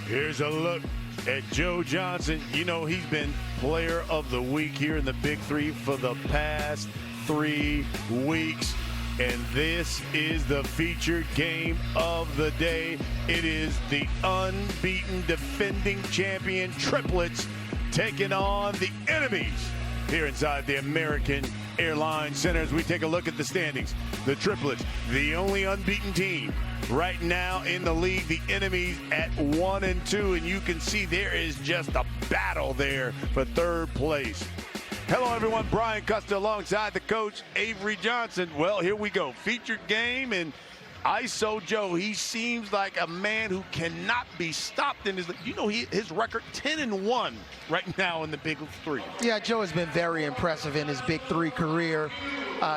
Here's a look at Joe Johnson. You know, he's been player of the week here in the Big 3 for the past 3 weeks. And this is the featured game of the day. It is the unbeaten defending champion Triplets taking on the enemies here inside the American Airlines Center. As we take a look at the standings, the Triplets, the only unbeaten team right now in the league. The enemies at 1-2, and you can see there is just a battle there for third place. Hello everyone, Brian Custer alongside the coach Avery Johnson. Well, here we go, featured game, and ISO Joe, he seems like a man who cannot be stopped in his, you know, his record 10-1 right now in the Big 3. Yeah, Joe has been very impressive in his Big 3 career.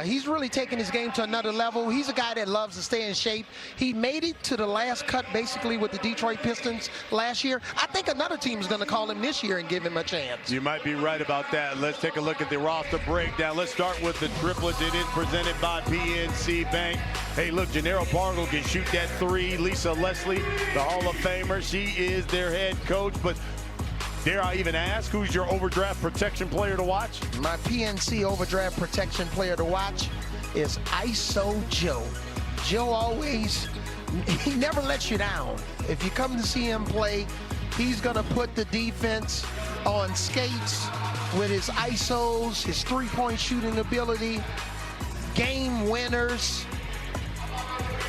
He's really taken his game to another level. He's a guy that loves to stay in shape. He made it to the last cut basically with the Detroit Pistons last year. I think another team is going to call him this year and give him a chance. You might be right about that. Let's take a look at the roster breakdown. Let's start with the Triplets. It is presented by PNC Bank. Hey, look, Gennaro Bartle can shoot that 3. Lisa Leslie, the Hall of Famer, she is their head coach. But dare I even ask, who's your overdraft protection player to watch? My PNC overdraft protection player to watch is ISO Joe. Joe always, he never lets you down. If you come to see him play, he's going to put the defense on skates with his ISOs, his three-point shooting ability, game winners.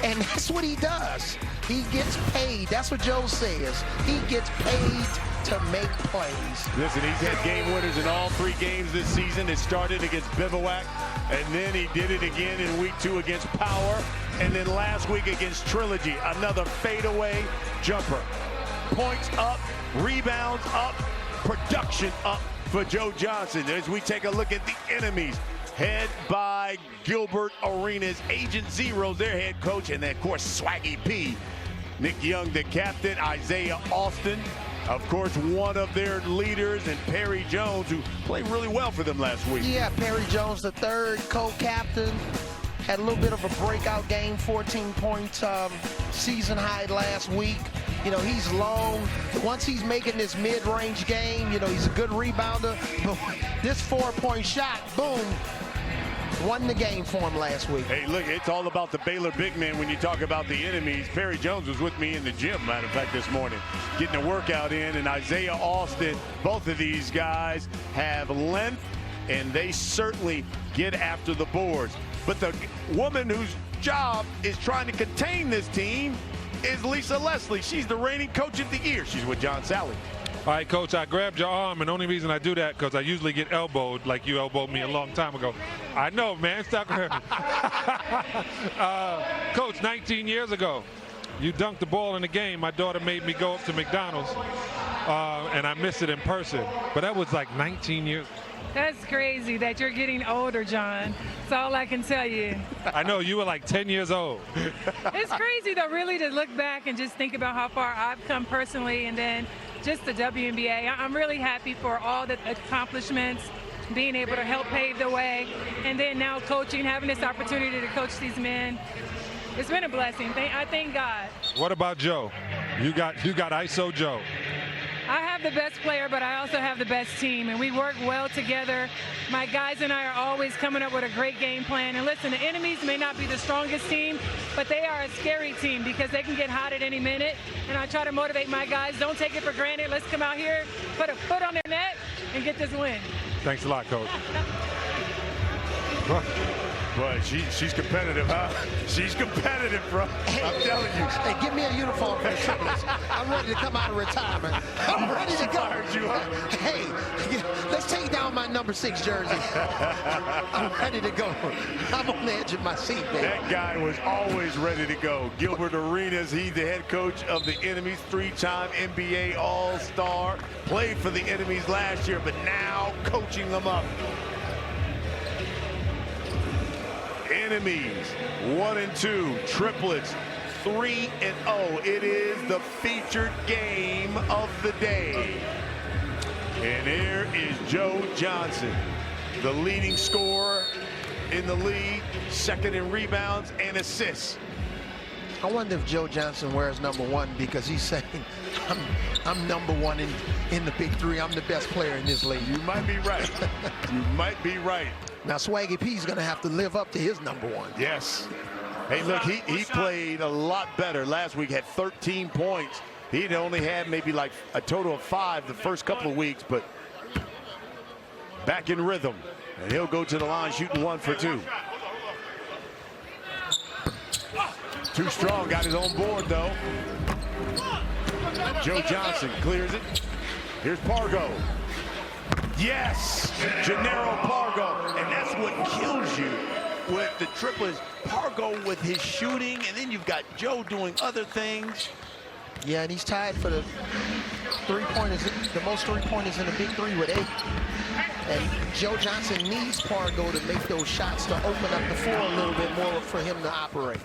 And that's what he does. He gets paid. That's what Joe says. He gets paid to make plays. Listen, he's had game winners in all 3 games this season. It started against Bivouac, and then he did it again in week 2 against Power, and then last week against Trilogy, another fadeaway jumper. Points up, rebounds up, production up for Joe Johnson. As we take a look at the enemies, head by Gilbert Arenas, Agent Zero, their head coach, and then, of course, Swaggy P. Nick Young, the captain, Isaiah Austin, of course, one of their leaders, and Perry Jones, who played really well for them last week. Yeah, Perry Jones, the third co-captain, had a little bit of a breakout game, 14-point season high last week. You know, he's long. Once he's making this mid-range game, you know, he's a good rebounder. But this 4-point shot, boom, won the game for him last week. Hey, look, it's all about the Baylor big man when you talk about the enemies. Perry Jones was with me in the gym, matter of fact, this morning, getting a workout in, and Isaiah Austin, both of these guys have length, and they certainly get after the boards. But the woman whose job is trying to contain this team is Lisa Leslie. She's the reigning coach of the year. She's with John Sally. All right, Coach, I grabbed your arm, and the only reason I do that because I usually get elbowed like you elbowed me a long time ago. I know, man. Stop. Coach, 19 years ago, you dunked the ball in the game. My daughter made me go up to McDonald's, and I missed it in person. But that was like 19 years. That's crazy that you're getting older, John. That's all I can tell you. I know, you were like 10 years old. It's crazy, though, really, to look back and just think about how far I've come personally, and then just the WNBA. I'm really happy for all the accomplishments, being able to help pave the way, and then now coaching, having this opportunity to coach these men. It's been a blessing. I thank God. What about Joe? You got ISO Joe. I have the best player, but I also have the best team, and we work well together. My guys and I are always coming up with a great game plan. And listen, the enemies may not be the strongest team, but they are a scary team because they can get hot at any minute. And I try to motivate my guys. Don't take it for granted. Let's come out here, put a foot on their neck, and get this win. Thanks a lot, Coach. Boy, she's competitive, huh? She's competitive, bro. I'm telling you. Hey, give me a uniform for the Triplets. I'm ready to come out of retirement. I'm ready to go. Hey, let's take down my number 6 jersey. I'm ready to go. I'm on the edge of my seat, man. That guy was always ready to go. Gilbert Arenas, he's the head coach of the enemies, 3-time NBA All-Star. Played for the enemies last year, but now coaching them up. Enemies 1-2, Triplets 3-0. It is the featured game of the day. And here is Joe Johnson, the leading scorer in the league, second in rebounds and assists. I wonder if Joe Johnson wears #1 because he's saying, I'm #1 in the Big 3. I'm the best player in this league. You might be right. You might be right. Now, Swaggy P is going to have to live up to his #1. Yes. Hey, look, he played a lot better last week, had 13 points. He'd only had maybe like a total of 5 the first couple of weeks, but back in rhythm. And he'll go to the line shooting 1 for 2. Too strong, got his own board though. Joe Johnson clears it. Here's Pargo. Yes, Gennaro Pargo. And that's what kills you with the triplets. Pargo with his shooting, and then you've got Joe doing other things. Yeah, and he's tied for the three-pointers, the most three-pointers in the Big 3 with 8. And Joe Johnson needs Pargo to make those shots to open up the floor a little bit more for him to operate.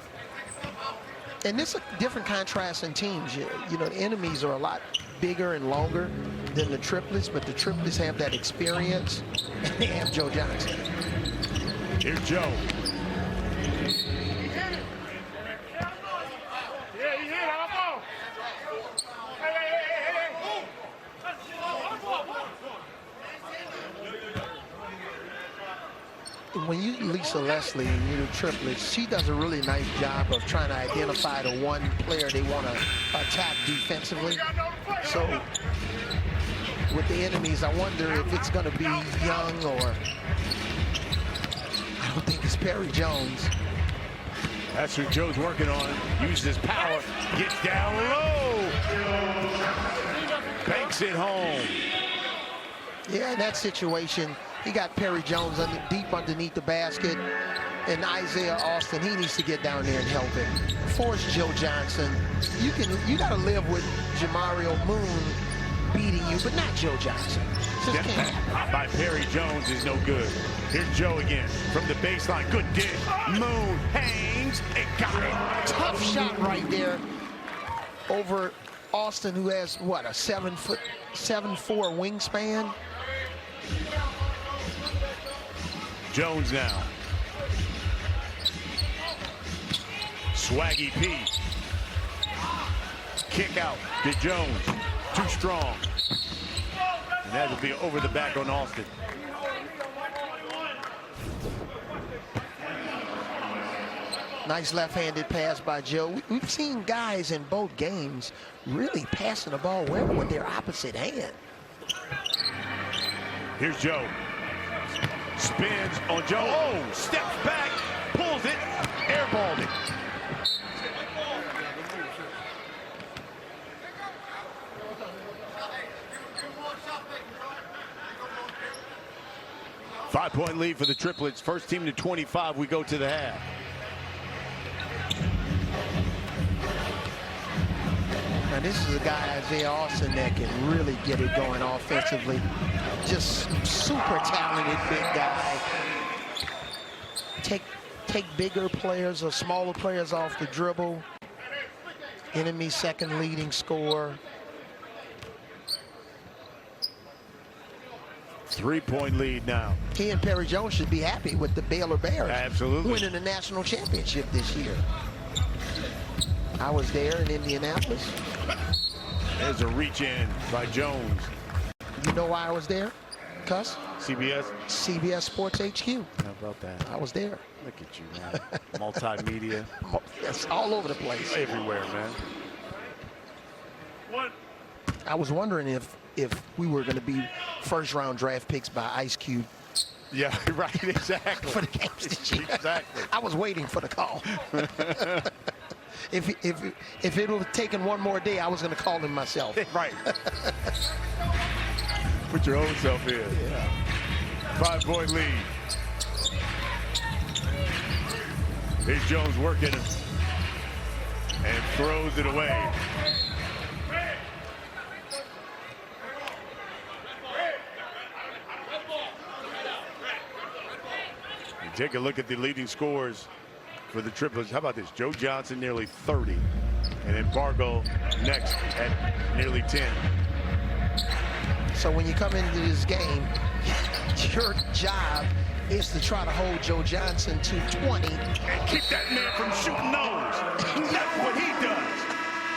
And this is a different contrast in teams. You know, the enemies are a lot bigger and longer than the triplets, but the triplets have that experience, and they have Joe Johnson. Here's Joe. When you Lisa Leslie and you do triplets, she does a really nice job of trying to identify the one player they want to attack defensively. So with the enemies, I wonder if it's going to be Young or I don't think it's Perry Jones. That's what Joe's working on. Uses his power, gets down low, banks it home. Yeah, in that situation, he got Perry Jones deep underneath the basket, and Isaiah Austin, he needs to get down there and help him. Force Joe Johnson. You got to live with Jamario Moon beating you, but not Joe Johnson. Just can't happen. By Perry Jones is no good. Here's Joe again from the baseline. Good dish. Moon hangs and got it. Tough shot right there over Austin, who has what, a 7'4" wingspan. Jones now. Swaggy P. Kick out to Jones. Too strong. And that'll be over the back on Austin. Nice left-handed pass by Joe. We've seen guys in both games really passing the ball well with their opposite hand. Here's Joe. Spins on Joe. Oh, steps back, pulls it, airballed it. Five-point lead for the triplets. First team to 25. We go to the half. Now this is a guy, Isaiah Austin, that can really get it going offensively. Just super talented big guy. Take bigger players or smaller players off the dribble. Enemy second leading scorer. 3-point lead now. He and Perry Jones should be happy with the Baylor Bears. Absolutely. Winning the national championship this year. I was there in Indianapolis. There's a reach in by Jones. You know why I was there, Cuss? CBS? CBS Sports HQ. How about that? I was there. Look at you, man. Multimedia. Yes, all over the place. Everywhere, man. I was wondering if we were going to be first-round draft picks by Ice Cube. Yeah, right, exactly. For the games this year. Exactly. I was waiting for the call. If it would have taken one more day, I was going to call him myself. Right. Put your own self in. Yeah. 5-point lead. Here's Jones working him. And throws it away. You take a look at the leading scores for the triplets. How about this? Joe Johnson nearly 30. And then Pargo next at nearly 10. So when you come into this game, your job is to try to hold Joe Johnson to 20. And keep that man from shooting those. That's what he does.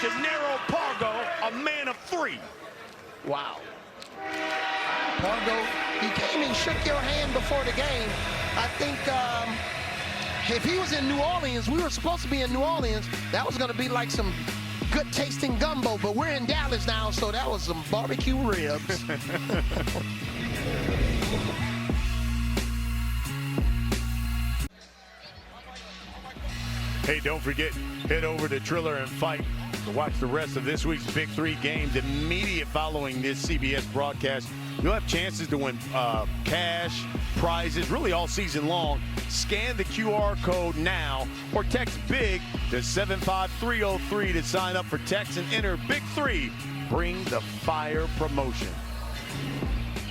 Gennaro Pargo, a man of 3. Wow. Pargo, he came and shook your hand before the game. I think if he was in New Orleans, we were supposed to be in New Orleans, that was going to be like some good tasting gumbo, but we're in Dallas now, so that was some barbecue ribs. Hey, don't forget, head over to Triller and Fight to watch the rest of this week's Big 3 games. Immediate following this CBS broadcast, you'll have chances to win cash, prizes, really all season long. Scan the QR code now or text BIG to 75303 to sign up for text and enter Big 3. Bring the fire promotion.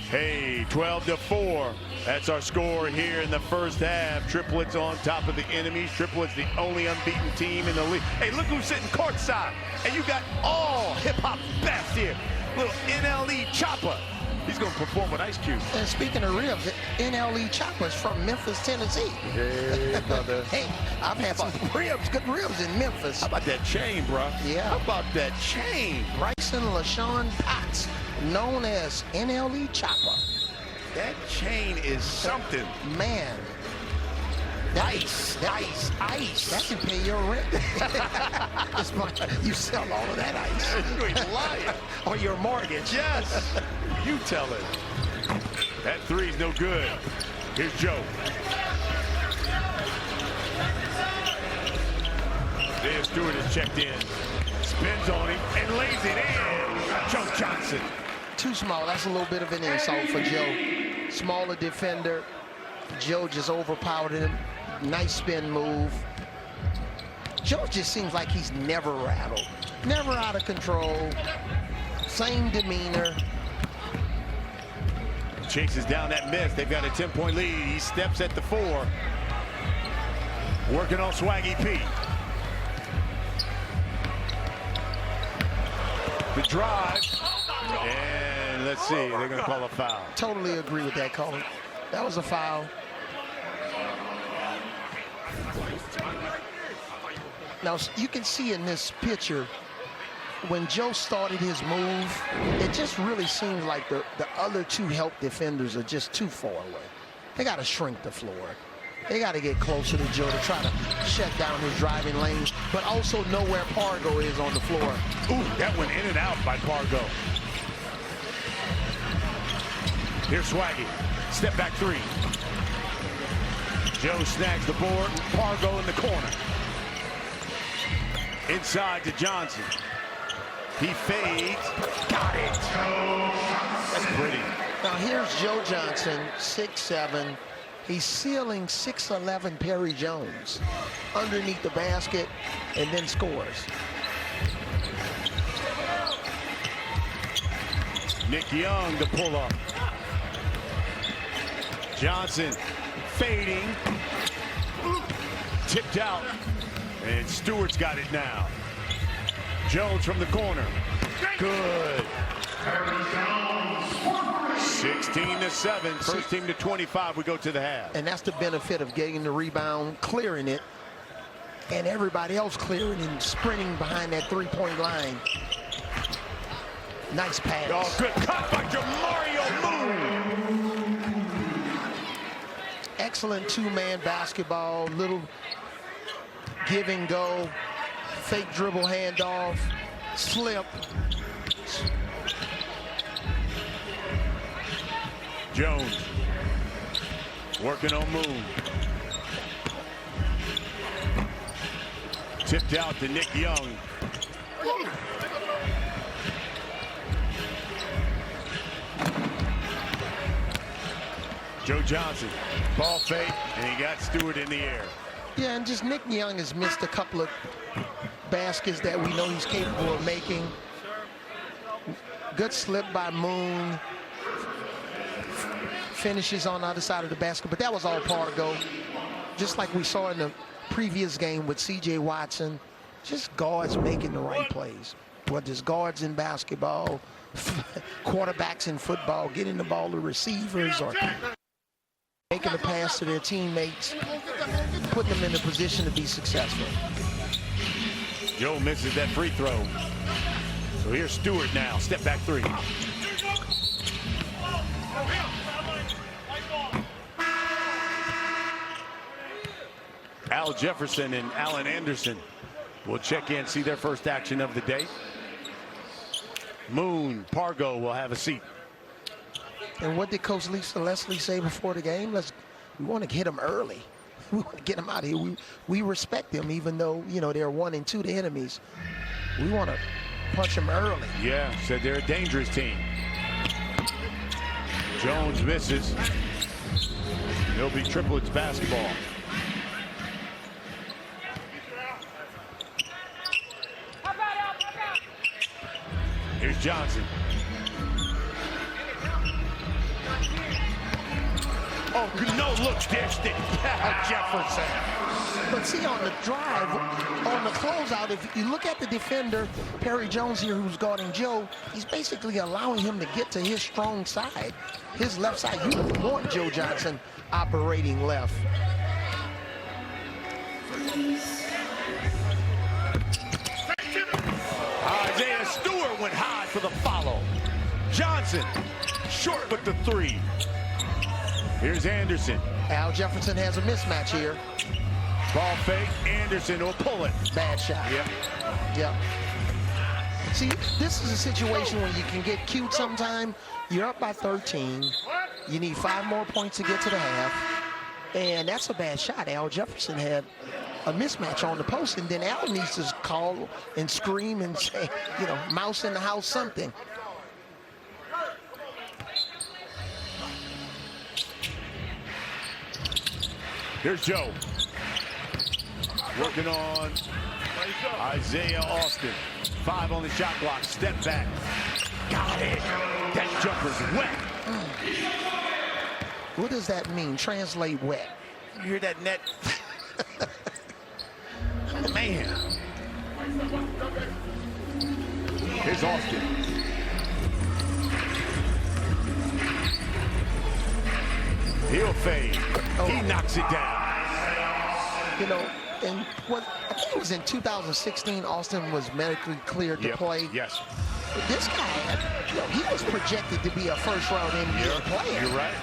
Hey, 12-4. That's our score here in the first half. Triplets on top of the enemies. Triplets the only unbeaten team in the league. Hey, look who's sitting courtside. And you got all hip-hop best here. Little NLE Chopper. He's going to perform with Ice Cube. And speaking of ribs, NLE Chopper's from Memphis, Tennessee. Hey, brother. Hey, I've had some ribs, good ribs in Memphis. How about that chain, bro? Yeah. How about that chain? Bryson LaShawn Potts, known as NLE Chopper. That chain is something. Man. Ice. That can pay your rent. You sell all of that ice. You ain't lying. Or your mortgage. Yes. You tell it. That three's no good. Here's Joe. There, Stewart is checked in. Spins on him and lays it in. Joe Johnson. Too small. That's a little bit of an insult for Joe. Smaller defender. Joe just overpowered him. Nice spin move. Joe just seems like he's never rattled. Never out of control. Same demeanor. Chases down that miss. They've got a 10-point lead. He steps at the 4. Working on Swaggy P. The drive. And let's see. They're going to call a foul. Totally agree with that call. That was a foul. Now, you can see in this picture, when Joe started his move, it just really seems like the other 2 help defenders are just too far away. They got to shrink the floor. They got to get closer to Joe to try to shut down his driving lanes, but also know where Pargo is on the floor. Ooh, that went in and out by Pargo. Here's Swaggy. Step back 3. Joe snags the board. Pargo in the corner. Inside to Johnson. He fades. Got it. That's pretty. Now here's Joe Johnson, 6'7". He's sealing 6'11" Perry Jones underneath the basket and then scores. Nick Young to pull up. Johnson fading. Tipped out. And Stewart's got it now. Jones from the corner. Good. 16-7. First team to 25. We go to the half. And that's the benefit of getting the rebound, clearing it, and everybody else clearing and sprinting behind that three-point line. Nice pass. Oh, good cut by Jamario Moon. Excellent two-man basketball. Little give and go. Fake dribble handoff. Slip. Jones working on Moon. Tipped out to Nick Young. Joe Johnson, ball fake, and he got Stewart in the air. Yeah, and just Nick Young has missed a couple of baskets that we know he's capable of making. Good slip by Moon. Finishes on the other side of the basket, but that was all Pargo. Just like we saw in the previous game with C.J. Watson, just guards making the right plays. Whether it's guards in basketball, quarterbacks in football, getting the ball to receivers, or making the pass to their teammates, putting them in a position to be successful. Joe misses that free throw. So here's Stewart now, step back three. Al Jefferson and Allen Anderson will check in, see their first action of the day. Moon, Pargo will have a seat. And what did Coach Lisa Leslie say before the game? We want to get them early. We want to get them out of here. We respect them, even though, you know, they're 1-2, the enemies. We want to punch them early. Yeah, said they're a dangerous team. Jones misses. It'll be Triplets basketball. Here's Johnson. Oh, no look, dished it. Jefferson. But see, on the drive, on the closeout, if you look at the defender, Perry Jones here, who's guarding Joe, he's basically allowing him to get to his strong side, his left side. You want Joe Johnson operating left. Isaiah Stewart went high for the follow. Johnson, short with the three. Here's Anderson. Al Jefferson has a mismatch here. Ball fake, Anderson will pull it. Bad shot. Yep. Yep. See, this is a situation where you can get cute sometime. You're up by 13. You need 5 more points to get to the half. And that's a bad shot. Al Jefferson had a mismatch on the post, and then Al needs to call and scream and say, you know, mouse in the house, something. Here's Joe. Working on Isaiah Austin. 5 on the shot clock. Step back. Got it. That jumper's wet. What does that mean? Translate wet. You hear that net? Man. Here's Austin. He'll fade. He knocks it down. You know, and what I think it was in 2016, Austin was medically cleared to play. Yes. But this guy, you know, he was projected to be a first-round NBA player. You're right.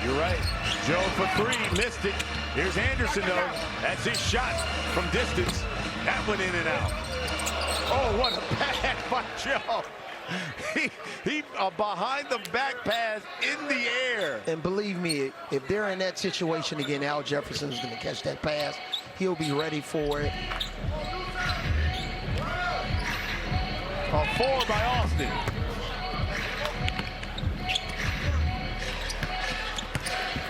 You're right. Joe for 3, missed it. Here's Anderson, though. That's his shot from distance. That went in and out. Oh, what a pass by Joe. He behind the back pass in the air. And believe me, if they're in that situation again, Al Jefferson is going to catch that pass. He'll be ready for it. A 4 by Austin.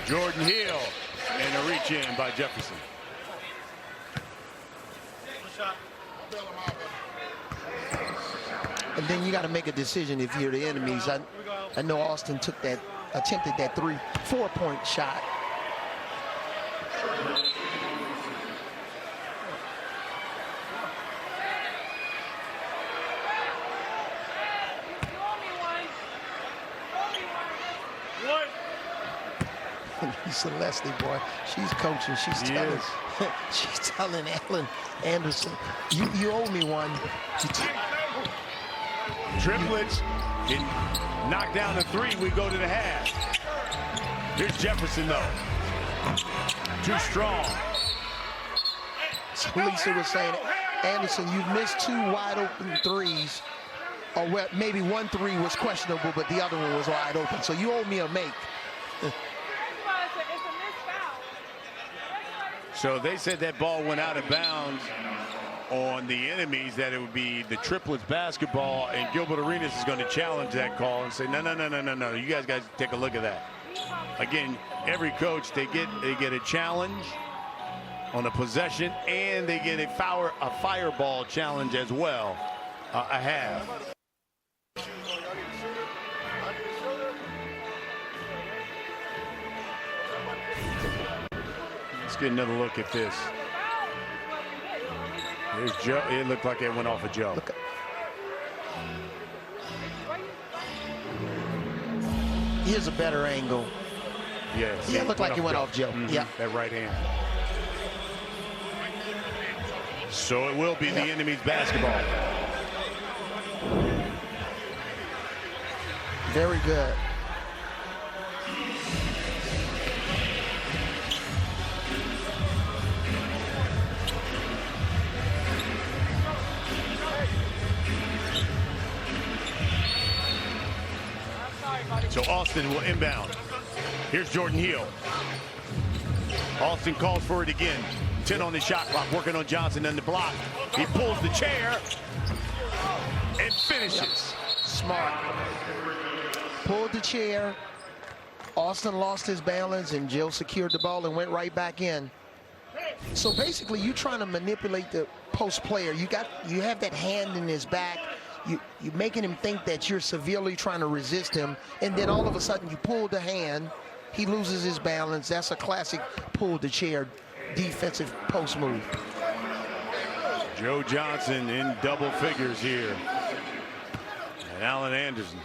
Jordan Hill, and a reach in by Jefferson. And then you got to make a decision if you're the enemies. I know Austin attempted that 4-point shot. Lisa Leslie, boy, she's coaching. She's telling Allen Anderson, you owe me one. Triplets can knock down the 3. We go to the half. Here's Jefferson, though. Too strong. So Lisa was saying, Anderson, you missed 2 wide open threes. Or well, maybe 1 3 was questionable, but the other one was wide open. So you owe me a make. So they said that ball went out of bounds on the enemies, that it would be the Triplets basketball, and Gilbert Arenas is going to challenge that call and say, no, you guys take a look at that. Again, every coach, they get a challenge on a possession, and they get a fireball challenge as well, a half. Let's get another look at this. There's Joe. It looked like it went off of Joe. Here's a better angle. Yes. Yeah, it looked like he went off Joe. Yeah. That right hand. So it will be the enemy's basketball. Very good. So Austin will inbound. Here's Jordan Hill. Austin calls for it again. 10 on the shot clock, working on Johnson and the block. He pulls the chair and finishes. Smart. Pulled the chair. Austin lost his balance, and Joe secured the ball and went right back in. So basically, you're trying to manipulate the post player. You have that hand in his back. You're making him think that you're severely trying to resist him, and then all of a sudden you pull the hand. He loses his balance. That's a classic pull the chair defensive post move. Joe Johnson in double figures here. And Allen Anderson.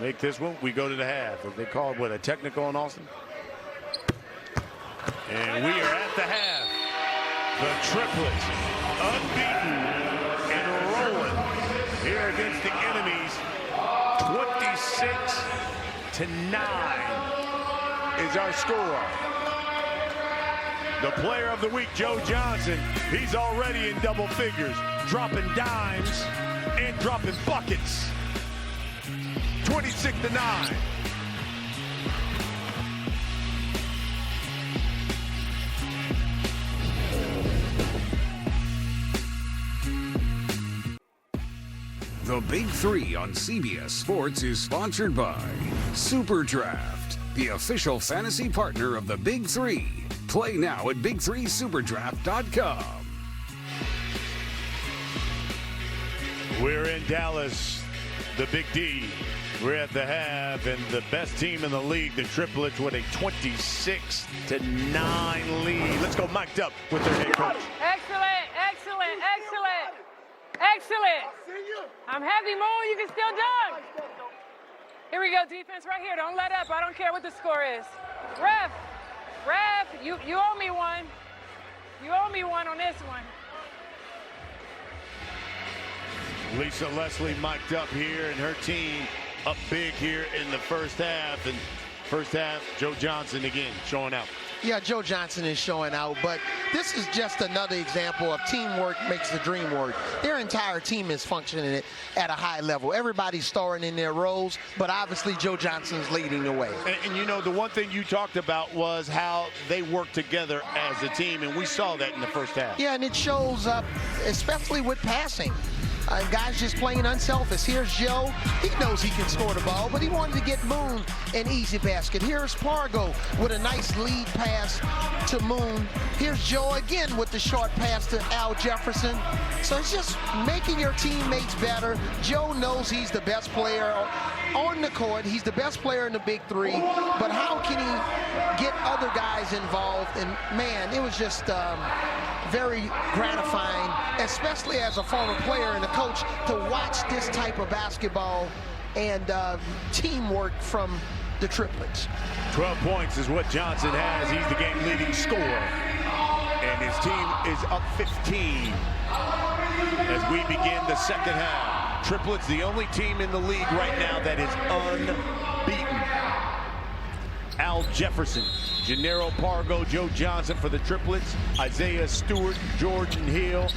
Make this one. We go to the half. They call it, what, a technical on Austin? And we are at the half. The Triplets unbeaten and rolling here against the enemies. 26-9 is our score. The player of the week, Joe Johnson, he's already in double figures, dropping dimes and dropping buckets. 26-9. The Big 3 on CBS Sports is sponsored by Super Draft, the official fantasy partner of the Big 3. Play now at big3superdraft.com. We're in Dallas, the Big D. We're at the half, and the best team in the league, the Triplets, with a 26-9 lead. Let's go mic'd up with their head coach. Excellent, excellent, excellent, excellent. I'm heavy, Moon. You can still dunk. Here we go, defense right here. Don't let up. I don't care what the score is. Ref, you owe me one. You owe me one on this one. Lisa Leslie mic'd up here, and her team up big here in the first half. And first half, Joe Johnson again showing out. Yeah, Joe Johnson is showing out, but this is just another example of teamwork makes the dream work. Their entire team is functioning at a high level. Everybody's starring in their roles, but obviously Joe Johnson's leading the way. And you know, the one thing you talked about was how they work together as a team, and we saw that in the first half. Yeah, and it shows up, especially with passing. Guys just playing unselfish. Here's Joe. He knows he can score the ball, but he wanted to get Moon an easy basket. Here's Pargo with a nice lead pass to Moon. Here's Joe again with the short pass to Al Jefferson. So it's just making your teammates better. Joe knows he's the best player on the court. He's the best player in the Big 3. But how can he get other guys involved? And, man, it was just very gratifying, especially as a former player and a coach, to watch this type of basketball and teamwork from the Triplets. 12 points is what Johnson has. He's the game-leading scorer. And his team is up 15 as we begin the second half. Triplets, the only team in the league right now that is unbeaten. Al Jefferson, Gennaro Pargo, Joe Johnson for the Triplets, Isaiah Stewart, Jordan Hill,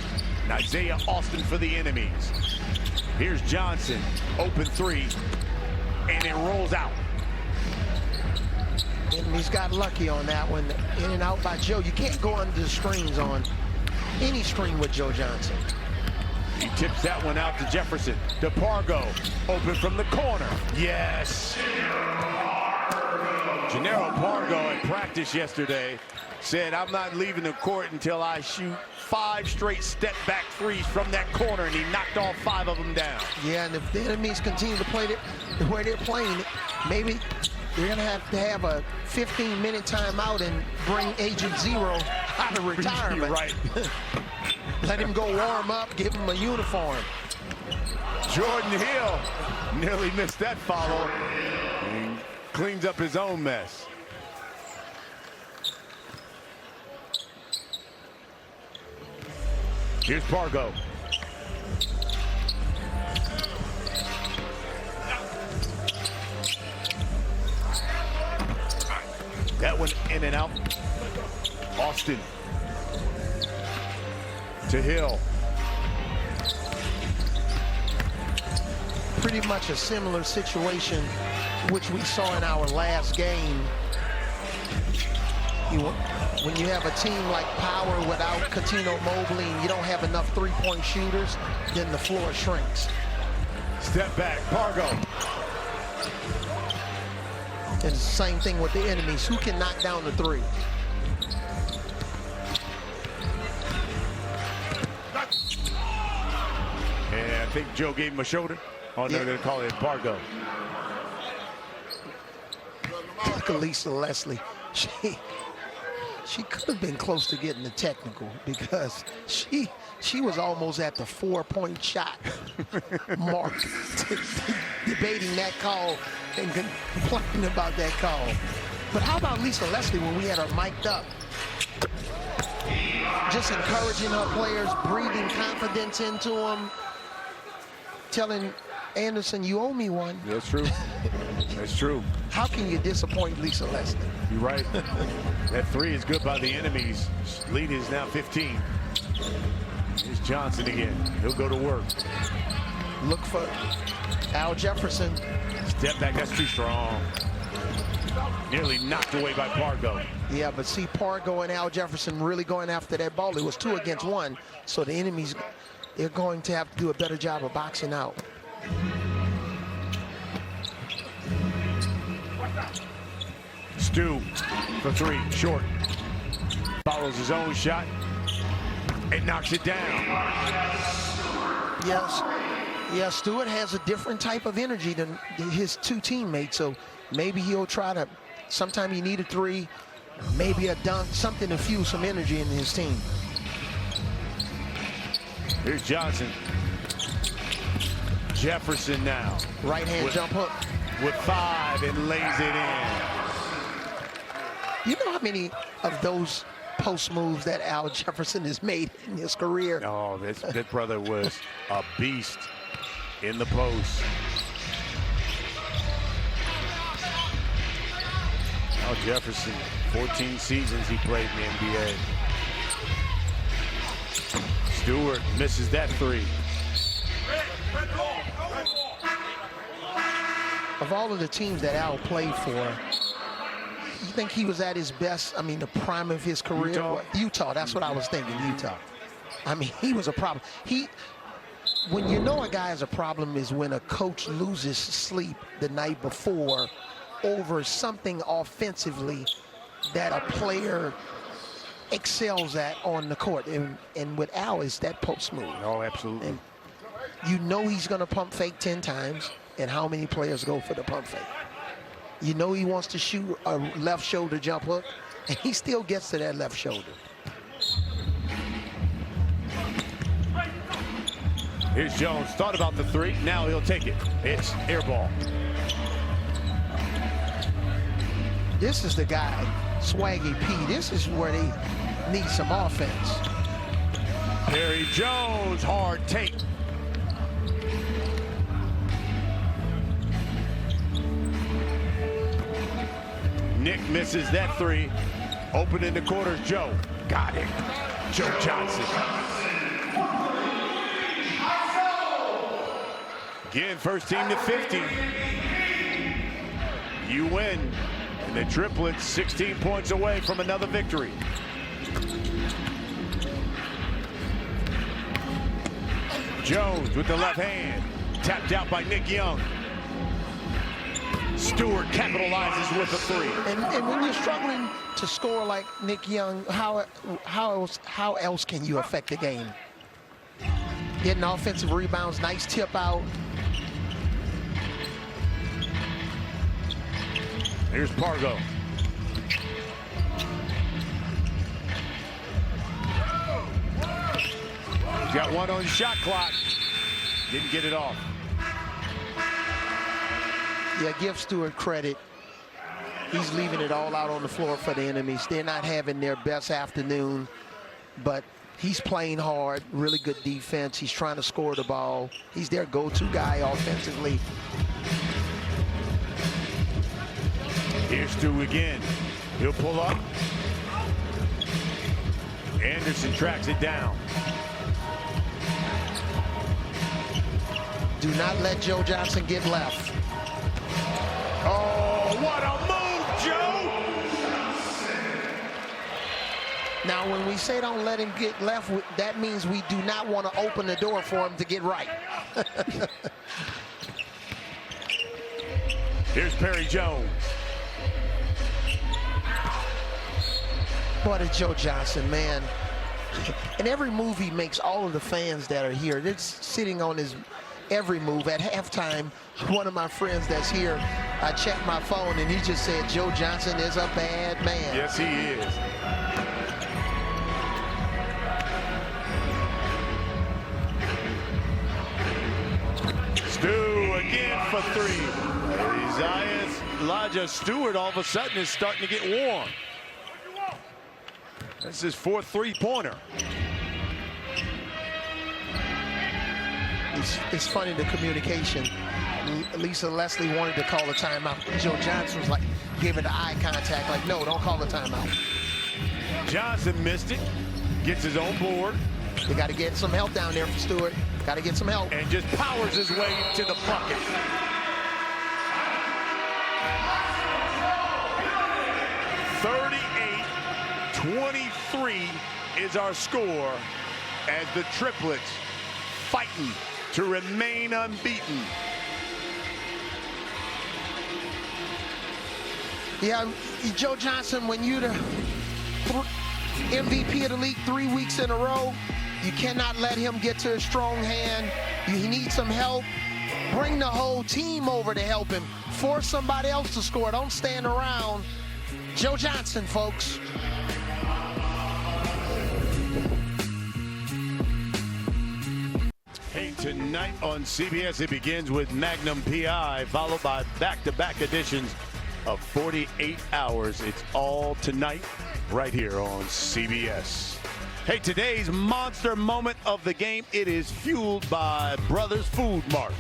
and Isaiah Austin for the enemies. Here's Johnson, open three, and it rolls out. And he's got lucky on that one. In and out by Joe. You can't go under the screens on any screen with Joe Johnson. He tips that one out to Jefferson. To Pargo, open from the corner. Yes. Gennaro Pargo in practice yesterday said, I'm not leaving the court until I shoot 5 straight step-back threes from that corner, and he knocked all 5 of them down. Yeah, and if the enemies continue to play it the way they're playing it, maybe they're going to have a 15-minute timeout and bring Agent Zero out of retirement. Right. Let him go warm up, give him a uniform. Jordan Hill nearly missed that follow. He cleans up his own mess. Here's Pargo. That one in and out. Austin to Hill. Pretty much a similar situation which we saw in our last game. When you have a team like Power without Coutinho Mobley and you don't have enough three-point shooters, then the floor shrinks. Step back, Pargo. And it's the same thing with the enemies. Who can knock down the three? And I think Joe gave him a shoulder. Oh, they're going to call it Pargo. Look at Lisa Leslie. She could have been close to getting the technical because she was almost at the 4-point shot mark, debating that call and complaining about that call. But how about Lisa Leslie when we had her mic'd up? Just encouraging her players, breathing confidence into them, telling Anderson, you owe me one. That's true. That's true. How can you disappoint Lisa Leslie? You're right. That three is good by the enemies. Lead is now 15. Here's Johnson again. He'll go to work. Look for Al Jefferson. Step back, that's too strong. Nearly knocked away by Pargo. Yeah, but see Pargo and Al Jefferson really going after that ball. It was 2 against 1, so the enemies, they're going to have to do a better job of boxing out. Stu for 3, short. Follows his own shot and knocks it down. Yes, Stewart has a different type of energy than his 2 teammates, so maybe he'll try to, sometime you need a 3, maybe a dunk, something to fuel some energy in his team. Here's Johnson. Jefferson now. Right hand jump hook. With 5 and lays it in. You know how many of those post moves that Al Jefferson has made in his career? Oh, that brother was a beast in the post. Al Jefferson, 14 seasons he played in the NBA. Stewart misses that 3. Of all of the teams that Al played for, you think he was at his best? I mean, the prime of his career? Utah, that's what I was thinking, Utah. I mean, he was a problem. When you know a guy has a problem is when a coach loses sleep the night before over something offensively that a player excels at on the court. And with Al, it's that post move. Oh, absolutely. And you know he's going to pump fake 10 times, and how many players go for the pump fake? You know he wants to shoot a left shoulder jump hook, and he still gets to that left shoulder. Here's Jones. Thought about the 3. Now he'll take it. It's air ball. This is the guy, Swaggy P. This is where they need some offense. Perry Jones, hard take. Nick misses that 3. Open in the corners, Joe. Got it. Joe Johnson. Again, first team to 50. You win. And the Triplets 16 points away from another victory. Jones with the left hand. Tapped out by Nick Young. Stewart capitalizes with a 3. And when you're struggling to score like Nick Young, how else can you affect the game? Getting offensive rebounds, nice tip out. Here's Pargo. He's got 1 on the shot clock. Didn't get it off. Yeah, give Stewart credit. He's leaving it all out on the floor for the enemies. They're not having their best afternoon, but he's playing hard, really good defense. He's trying to score the ball. He's their go-to guy offensively. Here's Stu again. He'll pull up. Anderson tracks it down. Do not let Joe Johnson get left. Oh, what a move, Joe! Now, when we say don't let him get left, that means we do not want to open the door for him to get right. Here's Perry Jones. What a Joe Johnson, man. And every move he makes, all of the fans that are here, they're sitting on his every move. At halftime, one of my friends that's here, I checked my phone and he just said, Joe Johnson is a bad man. Yes, he is. Stu again for three. Elijah Stewart all of a sudden is starting to get warm. That's his fourth three-pointer. It's funny, the communication. Lisa Leslie wanted to call a timeout. Joe Johnson was like, gave it the eye contact, like, no, don't call a timeout. Johnson missed it, gets his own board. They got to get some help down there for Stewart. Got to get some help. And just powers his way to the bucket. (38-23) is our score as the Triplets fighting to remain unbeaten. Yeah, Joe Johnson, when you're the MVP of the league 3 weeks in a row, you cannot let him get to a strong hand. You need some help. Bring the whole team over to help him. Force somebody else to score. Don't stand around. Joe Johnson, folks. Hey, tonight on CBS, it begins with Magnum PI, followed by back-to-back editions of 48 Hours. It's all tonight, right here on CBS. Hey, today's monster moment of the game, it is fueled by Brothers Food Mart.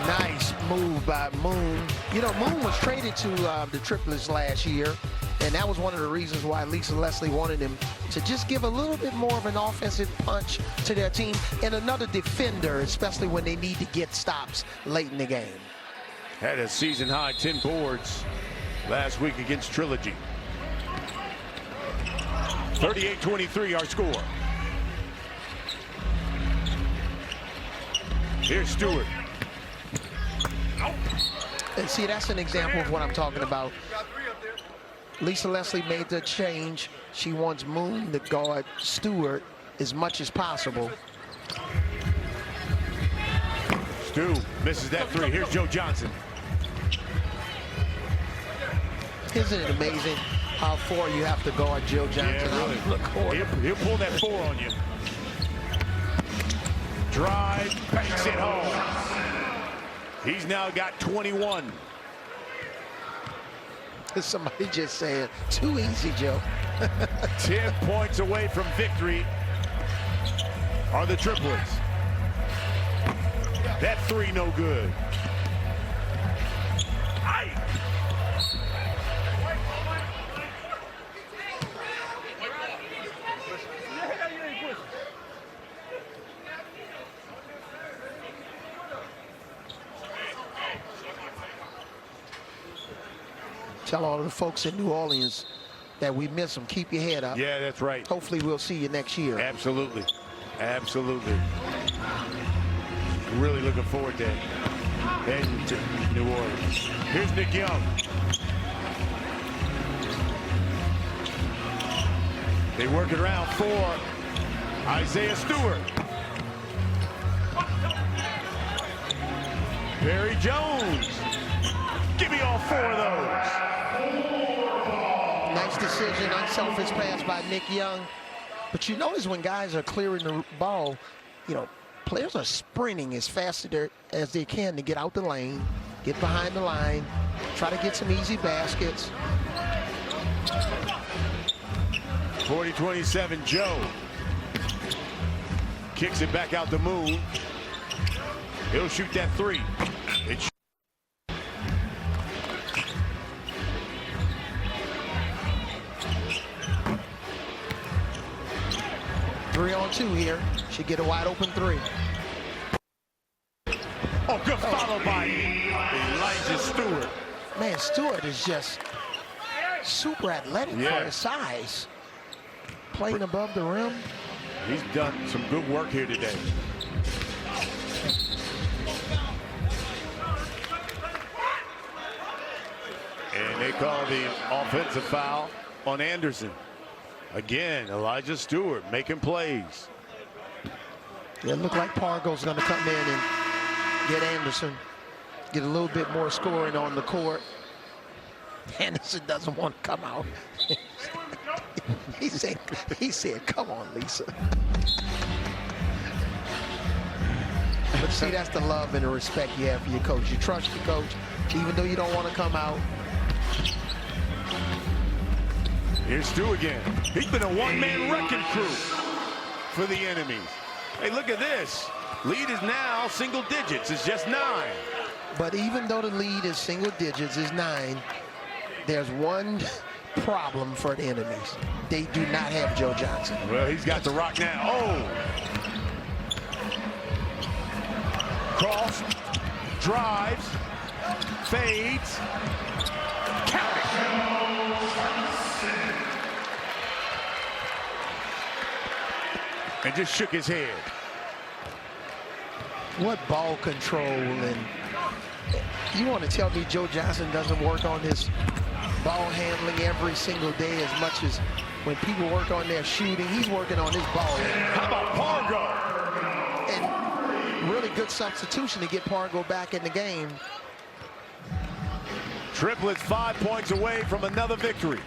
Nice move by Moon. You know, Moon was traded to the Triplets last year, and that was one of the reasons why Lisa Leslie wanted him to just give a little bit more of an offensive punch to their team and another defender, especially when they need to get stops late in the game. Had a season-high 10 boards last week against Trilogy. 38-23 our score. Here's Stewart. And see, that's an example of what I'm talking about. Lisa Leslie made the change. She wants Moon to guard Stewart as much as possible. Stu misses that three. Here's Joe Johnson. Isn't it amazing how far you have to guard Joe Johnson? Yeah, really. He'll pull that four on you. Drive, banks it home. He's now got 21. Somebody just said, too easy, Joe. 10 points away from victory are the Triplets. That three no good. Tell all of the folks in New Orleans that we miss them. Keep your head up. Yeah, that's right. Hopefully we'll see you next year. Absolutely. Absolutely. Really looking forward to heading to New Orleans. Here's Nick Young. They work it around for Isaiah Stewart. Perry Jones. Give me all four of those. Nice decision, unselfish pass by Nick Young. But you notice when guys are clearing the ball, you know, players are sprinting as fast as they can to get out the lane. get behind the line, try to get some easy baskets. 40-27, Joe. Kicks it back out the moon. He'll shoot that three. It's 3-on-2 here. Should get a wide open three. oh, good follow by Elijah Stewart. Man, Stewart is just super athletic for his size. Playing above the rim. He's done some good work here today. And they call the offensive foul on Anderson. Again, Elijah Stewart making plays. It looked like Pargo's going to come in and get Anderson, get a little bit more scoring on the court. Anderson doesn't want to come out. he said, come on, Lisa. But see, that's the love and the respect you have for your coach. You trust your coach, even though you don't want to come out. Here's Stu again. He's been a one-man wrecking crew for the enemies. Hey, look at this. Lead is now single digits. It's just 9. But even though the lead is single digits, is 9, there's one problem for the enemies. They do not have Joe Johnson. Well, he's got the rock now. Oh! Cross, drives, fades, count it. And just shook his head. What ball control, and you want to tell me Joe Johnson doesn't work on his ball handling every single day as much as when people work on their shooting, he's working on his ball handling. How about Pargo? And really good substitution to get Pargo back in the game. Triplets 5 points away from another victory.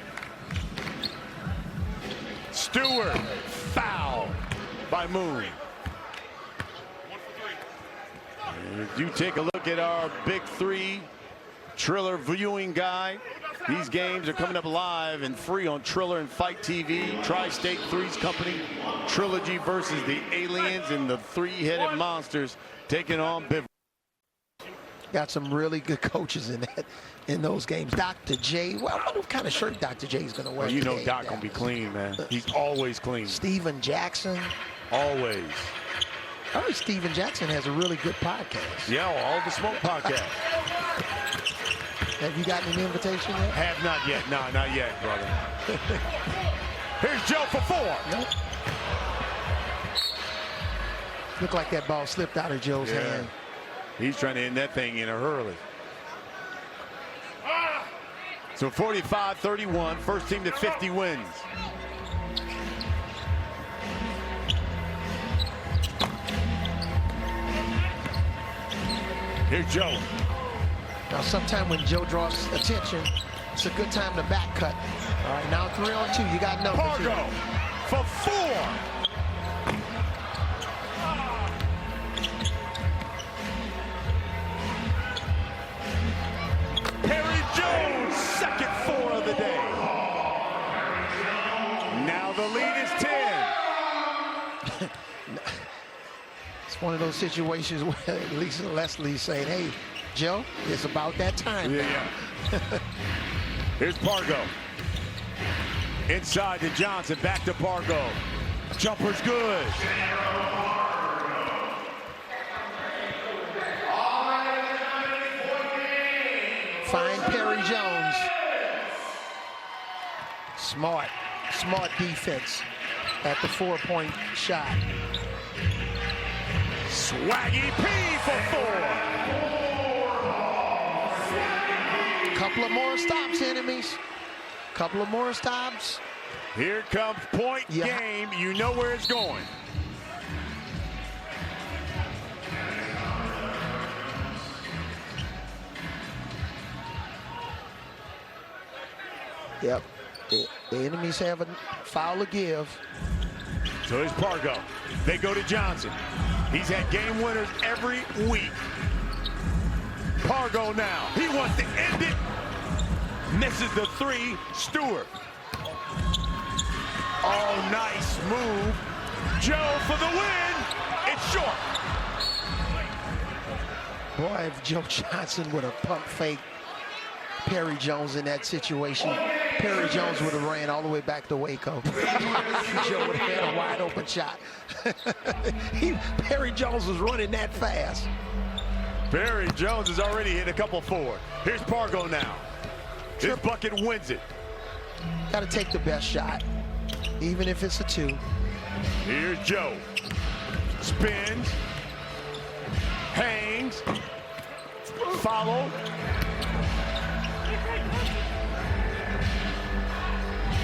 Stewart, foul by Moon. And if you take a look at our Big 3 Triller viewing guide, these games are coming up live and free on Triller and Fight TV. Tri-State Threes Company, Trilogy versus the Aliens and the Three-Headed Monsters taking on Big3. Got some really good coaches in those games. Dr. J, well, I wonder what kind of shirt Dr. J is going to wear. Well, you know today. Doc gonna be clean, man. He's always clean. Steven Jackson. Always. I heard Steven Jackson has a really good podcast. Yeah, All the Smoke podcast. Have you gotten an invitation yet? Have not yet. No, not yet, brother. Here's Joe for 4. Nope. Looked like that ball slipped out of Joe's hand. He's trying to end that thing in a hurry. So 45-31, first team to 50 wins. Here's Joe. Now, sometime when Joe draws attention, it's a good time to back cut. All right, now 3-on-2. You got number 2. Pargo for 4. Perry Jones, second 4 of the day. Now the lead is 10. It's one of those situations where Lisa Leslie's saying, hey, Joe, it's about that time. Yeah. Here's Pargo. Inside to Johnson, back to Pargo. Jumper's good. Find Perry Jones. Smart defense at the 4-point shot. Swaggy P for 4. Couple of more stops, enemies. Couple of more stops. Here comes point game. You know where it's going. Yep. The enemies have a foul to give. So here's Pargo. They go to Johnson. He's had game winners every week. Pargo now. He wants to end it. Misses the three. Stewart. Oh, nice move. Joe for the win. It's short. Boy, if Joe Johnson would have pump fake Perry Jones in that situation, Perry Jones would have ran all the way back to Waco. Joe would have had a wide open shot. Perry Jones was running that fast. Perry Jones has already hit a couple forward. Here's Pargo now. This bucket wins it. Got to take the best shot, even if it's a 2. Here's Joe. Spins. Hangs. Follow.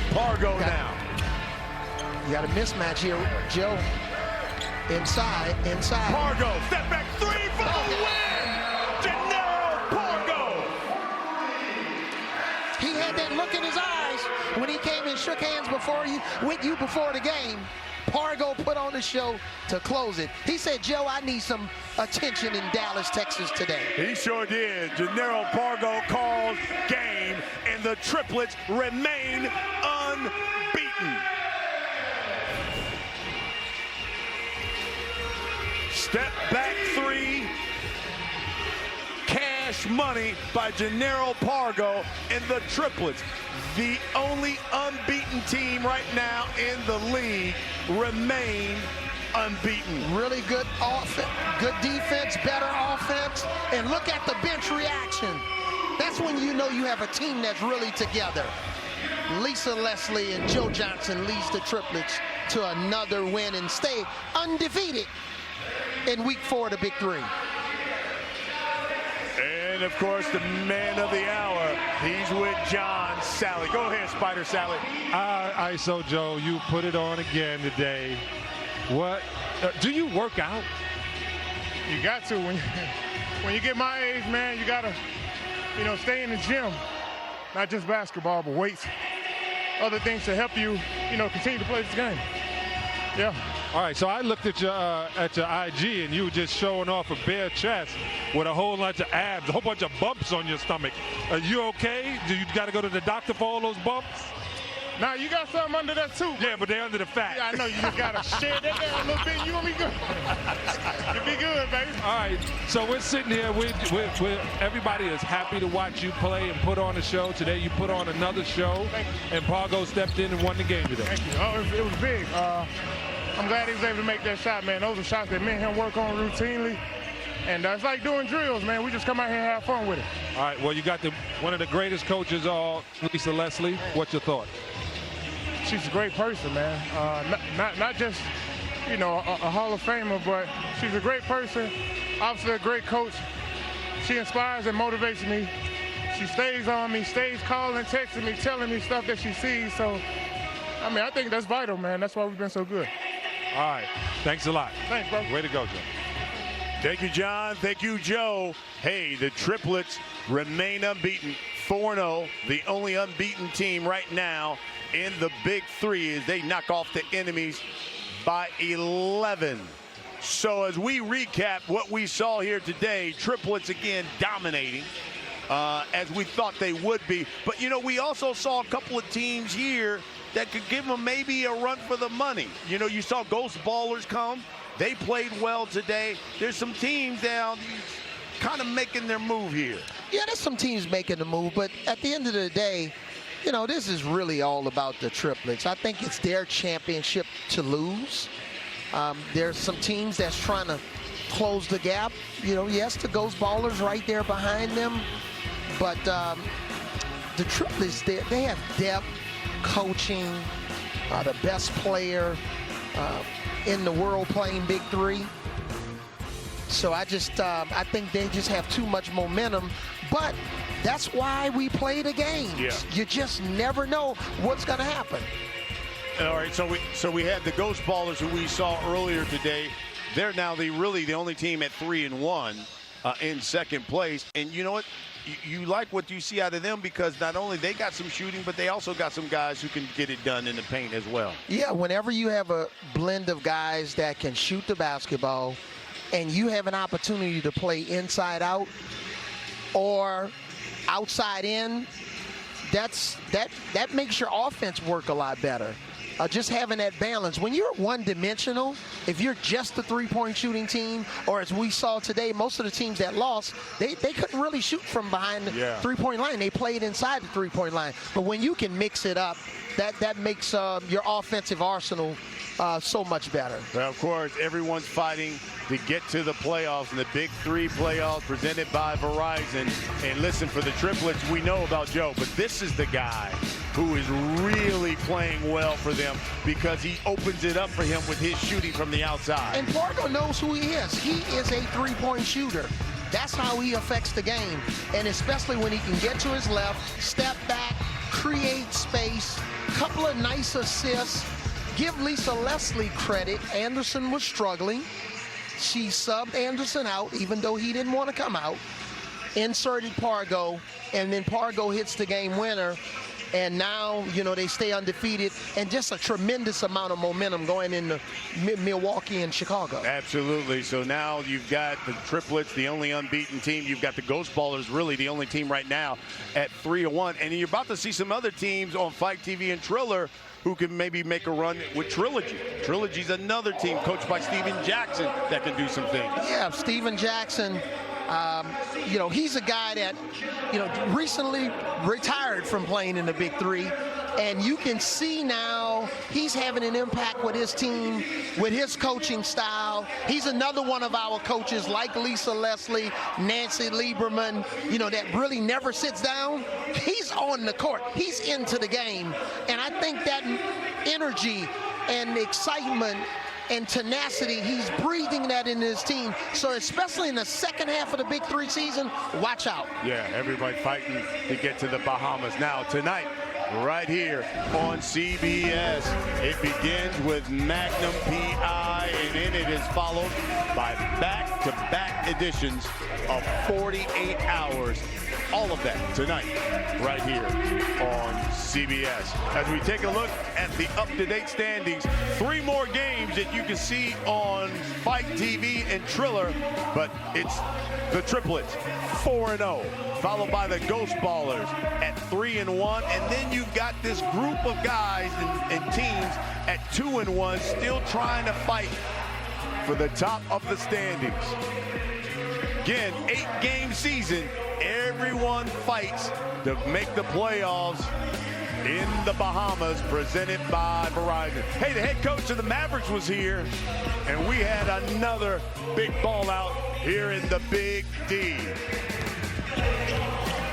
Pargo now. You got a mismatch here, Joe. Inside. Pargo, step back 3 for the win! Gennaro Pargo! He had that look in his eyes when he came and shook hands with you before the game. Pargo put on the show to close it. He said, Joe, I need some attention in Dallas, Texas today. He sure did. Gennaro Pargo calls game, and the Triplets remain unbeaten. Step back 3. Cash money by Gennaro Pargo and the Triplets. The only unbeaten team right now in the league remain unbeaten. Really good offense, good defense, better offense. And look at the bench reaction. That's when you know you have a team that's really together. Lisa Leslie and Joe Johnson leads the Triplets to another win and stay undefeated in week 4 of the Big 3. And of course, the man of the hour, he's with John Sally. Go ahead, Spider Sally. ISO Joe, you put it on again today. What? Do you work out? You got to. When you get my age, man, you got to, stay in the gym. Not just basketball, but weights. Other things to help you, continue to play this game. Yeah. All right, so I looked at your IG, and you were just showing off a bare chest with a whole bunch of abs, a whole bunch of bumps on your stomach. Are you okay? Do you got to go to the doctor for all those bumps? Now you got something under that too. Yeah, but they're under the fat. Yeah, I know. You just got to share that down a little bit. You gonna be good. You'll be good, baby. All right, so we're sitting here. Everybody is happy to watch you play and put on a show. Today you put on another show, and Pargo stepped in and won the game today. Thank you. Oh, it was big. I'm glad he was able to make that shot, man. Those are shots that me and him work on routinely. And it's like doing drills, man. We just come out here and have fun with it. All right, well, you got one of the greatest coaches, Lisa Leslie. What's your thought? She's a great person, man. Not just, a Hall of Famer, but she's a great person, obviously a great coach. She inspires and motivates me. She stays on me, stays calling, texting me, telling me stuff that she sees. So, I think that's vital, man. That's why we've been so good. All right. Thanks a lot. Thanks, bro. Way to go, Joe. Thank you, John. Thank you, Joe. Hey, the Triplets remain unbeaten. 4-0, the only unbeaten team right now in the Big 3 as they knock off the enemies by 11. So as we recap what we saw here today, Triplets again dominating as we thought they would be. But, we also saw a couple of teams here that could give them maybe a run for the money. You saw Ghost Ballers come. They played well today. There's some teams down kind of making their move here. Yeah, there's some teams making the move, but at the end of the day, this is really all about the Triplets. I think it's their championship to lose. There's some teams that's trying to close the gap. Yes, the Ghost Ballers right there behind them, but the Triplets, they have depth, coaching, the best player in the world playing Big 3. So I think they just have too much momentum, but that's why we play the games. Yeah. You just never know what's going to happen. All right, so we had the Ghost Ballers who we saw earlier today. They're now the only team at 3-1 in second place. And you know what? You like what you see out of them because not only they got some shooting, but they also got some guys who can get it done in the paint as well. Yeah, whenever you have a blend of guys that can shoot the basketball and you have an opportunity to play inside out, or outside in, that makes your offense work a lot better. Just having that balance. When you're one-dimensional, if you're just a three-point shooting team, or as we saw today, most of the teams that lost, they couldn't really shoot from behind the three-point line. They played inside the three-point line. But when you can mix it up, that makes your offensive arsenal so much better. Well, of course, everyone's fighting to get to the playoffs, and the Big 3 playoffs presented by Verizon. And listen, for the Triplets, we know about Joe, but this is the guy who is really playing well for them because he opens it up for him with his shooting from the outside. And Pargo knows who he is. He is a three-point shooter. That's how he affects the game. And especially when he can get to his left, step back, create space, couple of nice assists. Give Lisa Leslie credit. Anderson was struggling. She subbed Anderson out, even though he didn't want to come out. Inserted Pargo, and then Pargo hits the game winner. And now, they stay undefeated, and just a tremendous amount of momentum going into Milwaukee and Chicago. Absolutely. So now you've got the Triplets, the only unbeaten team. You've got the Ghost Ballers, really the only team right now at 3-1. And you're about to see some other teams on Fight TV and Triller who can maybe make a run with Trilogy. Trilogy's another team coached by Steven Jackson that can do some things. Yeah, Steven Jackson. He's a guy that, recently retired from playing in the Big 3. And you can see now he's having an impact with his team, with his coaching style. He's another one of our coaches like Lisa Leslie, Nancy Lieberman, that really never sits down. He's on the court. He's into the game. And I think that energy and excitement and tenacity, he's breathing that into his team. So especially in the second half of the Big 3 season, watch out. Yeah, everybody fighting to get to the Bahamas. Now, tonight, right here on CBS, it begins with Magnum PI, and then it is followed by back-to-back editions of 48 Hours. All of that tonight, right here on CBS. As we take a look at the up-to-date standings, 3 more games that you can see on Fight TV and Triller, but it's the Triplets, 4-0, followed by the Ghost Ballers at 3-1, and then you've got this group of guys and teams at 2-1, still trying to fight for the top of the standings. Again, 8-game season. Everyone fights to make the playoffs in the Bahamas, presented by Verizon. Hey, the head coach of the Mavericks was here, and we had another big ball out here in the Big D.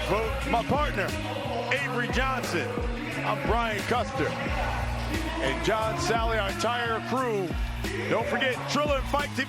For my partner, Avery Johnson, I'm Brian Custer. And John Sally, our entire crew. Don't forget, Triller and Fight TV.